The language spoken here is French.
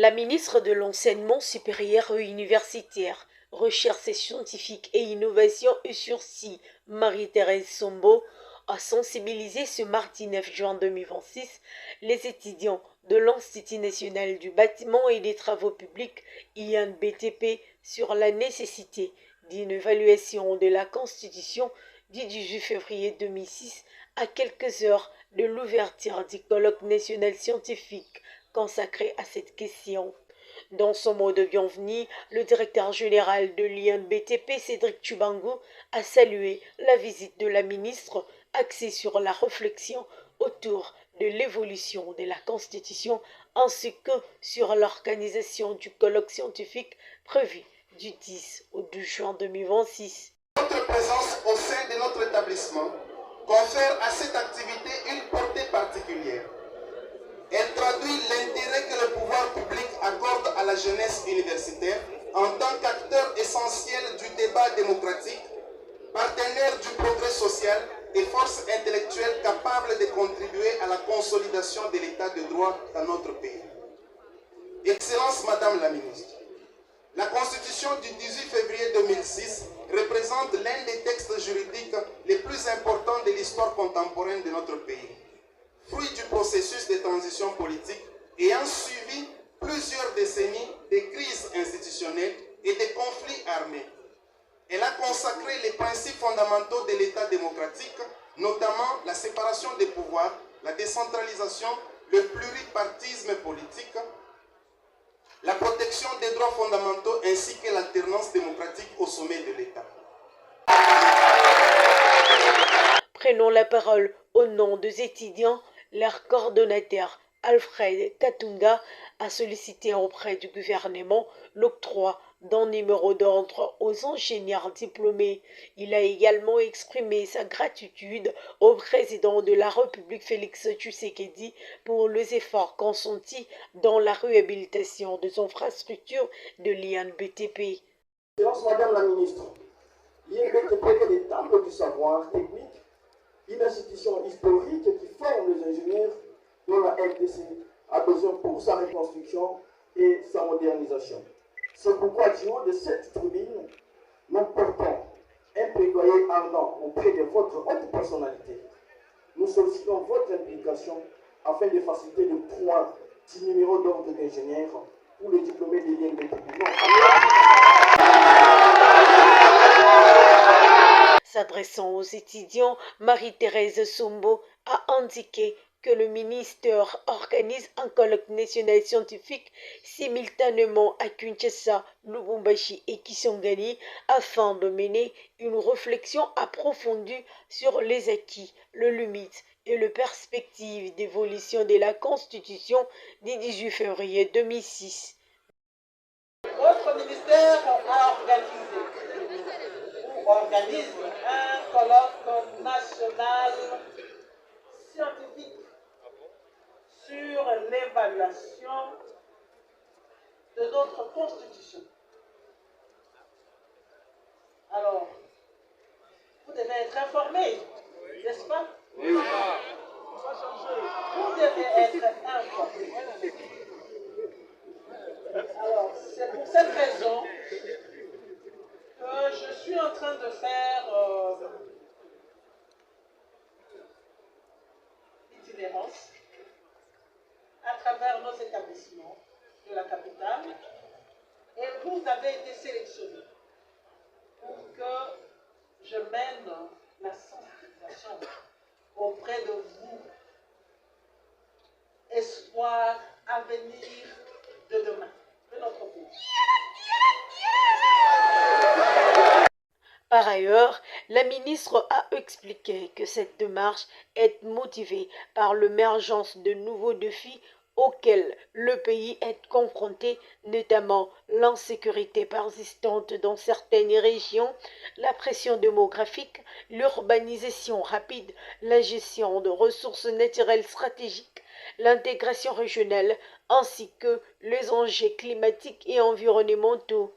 La ministre de l'Enseignement supérieur et universitaire, Recherche scientifique et innovation USURSI, Marie-Thérèse Sombo, a sensibilisé ce mardi 9 juin 2026 les étudiants de l'Institut national du bâtiment et des travaux publics INBTP sur la nécessité d'une évaluation de la Constitution du 18 février 2006 à quelques heures de l'ouverture du colloque national scientifique consacré à cette question. Dans son mot de bienvenue, le directeur général de l'INBTP, Cédric Tchoubango, a salué la visite de la ministre axée sur la réflexion autour de l'évolution de la Constitution ainsi que sur l'organisation du colloque scientifique prévu du 10 au 12 juin 2026. Notre présence au sein de notre établissement confère à cette activité une portée particulière. Elle traduit l'intérêt que le pouvoir public accorde à la jeunesse universitaire en tant qu'acteur essentiel du débat démocratique, partenaire du progrès social et force intellectuelle capable de contribuer à la consolidation de l'état de droit dans notre pays. Excellence Madame la Ministre, la Constitution du 18 février 2006 représente l'un des textes juridiques les plus importants de l'histoire contemporaine de notre pays. Fruit du processus de transition politique ayant suivi plusieurs décennies de crises institutionnelles et de conflits armés. Elle a consacré les principes fondamentaux de l'État démocratique, notamment la séparation des pouvoirs, la décentralisation, le pluripartisme politique, la protection des droits fondamentaux ainsi que l'alternance démocratique au sommet de l'État. Prenons la parole au nom des étudiants. Leur coordonnateur, Alfred Katunga, a sollicité auprès du gouvernement l'octroi d'un numéro d'ordre aux ingénieurs diplômés. Il a également exprimé sa gratitude au président de la République Félix Tshisekedi pour les efforts consentis dans la réhabilitation des infrastructures de l'INBTP. Madame la ministre, l'INBTP est le temple du savoir technique, une institution historique qui forme les ingénieurs dont la RDC a besoin pour sa reconstruction et sa modernisation. C'est pourquoi du haut de cette tribune, nous portons un plaidoyer ardent auprès de votre haute personnalité. Nous sollicitons votre implication afin de faciliter l'octroi du numéro d'ordre d'ingénieur pour les diplômés de l'INBTP. S'adressant aux étudiants, Marie-Thérèse Sombo a indiqué que le ministère organise un colloque national scientifique simultanément à Kinshasa, Lubumbashi et Kisangani afin de mener une réflexion approfondie sur les acquis, les limites et les perspectives d'évolution de la Constitution du 18 février 2006. Votre ministère a organise un colloque national scientifique sur l'évaluation de notre Constitution. Alors, vous devez être informé, n'est-ce pas? Oui. Vous devez être informé. Alors, c'est pour cette raison que je suis en train de faire l'itinérance à travers nos établissements de la capitale et vous avez été sélectionné pour que je mène la sensibilisation auprès de vous. Espoir, avenir de demain, de notre pays. Par ailleurs, la ministre a expliqué que cette démarche est motivée par l'émergence de nouveaux défis auxquels le pays est confronté, notamment l'insécurité persistante dans certaines régions, la pression démographique, l'urbanisation rapide, la gestion de ressources naturelles stratégiques, l'intégration régionale, ainsi que les enjeux climatiques et environnementaux.